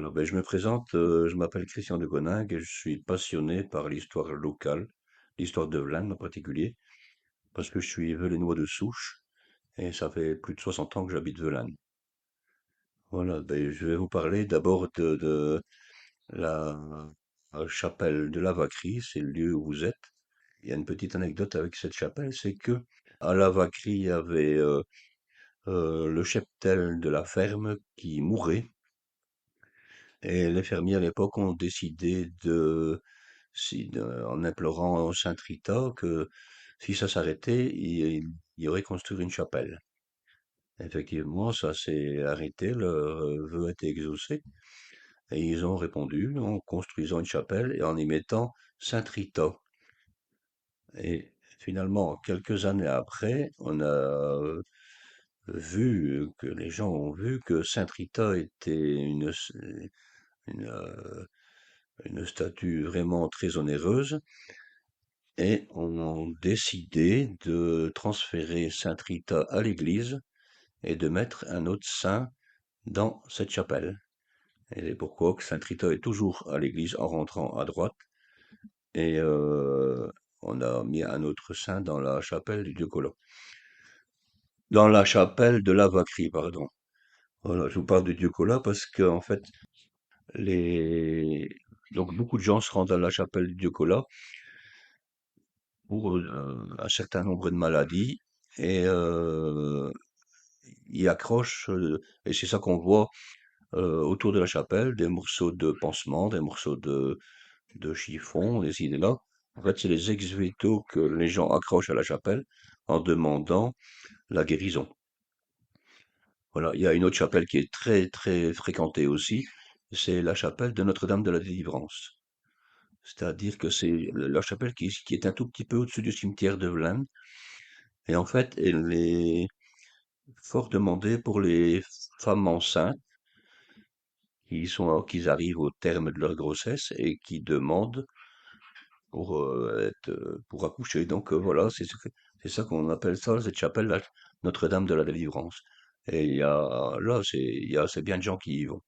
Alors, ben, je me présente, je m'appelle Christian de Coninck et je suis passionné par l'histoire locale, l'histoire de Vlaandres en particulier, parce que je suis velenois de souche et ça fait plus de 60 ans que j'habite Velanne. Voilà, ben, je vais vous parler d'abord de la chapelle de la Vacquerie, c'est le lieu où vous êtes. Il y a une petite anecdote avec cette chapelle, c'est que à la Vacquerie, il y avait le cheptel de la ferme qui mourait. Et les fermiers à l'époque ont décidé en implorant Saint Rita que si ça s'arrêtait, il y aurait construire une chapelle. Effectivement, ça s'est arrêté, leur vœu a été exaucé, et ils ont répondu en construisant une chapelle et en y mettant Saint Rita. Et finalement, quelques années après, on a vu que les gens ont vu que Saint Rita était une, euh, une statue vraiment très onéreuse, et ont décidé de transférer Sainte Rita à l'église et de mettre un autre saint dans cette chapelle. Et c'est pourquoi que Sainte Rita est toujours à l'église en rentrant à droite, et on a mis un autre saint dans la chapelle du Dieu Collant. Dans la chapelle de la Vacquerie, pardon. Voilà, je vous parle du Dieu Collat parce que, en fait, les... donc beaucoup de gens se rendent à la chapelle du Dieu Collat pour un certain nombre de maladies et y accrochent, et c'est ça qu'on voit autour de la chapelle, des morceaux de pansement, des morceaux de chiffon, des idées là. En fait, c'est les ex-vétos que les gens accrochent à la chapelle en demandant la guérison. Voilà, il y a une autre chapelle qui est très très fréquentée aussi, c'est la chapelle de Notre-Dame de la Délivrance. C'est-à-dire que c'est la chapelle qui est un tout petit peu au-dessus du cimetière de Vlains. Et en fait, elle est fort demandée pour les femmes enceintes qui arrivent au terme de leur grossesse et qui demandent pour accoucher. Donc voilà, c'est ça qu'on appelle ça, cette chapelle, Notre-Dame de la Délivrance. Et il y a, là, c'est, il y a assez bien de gens qui y vont.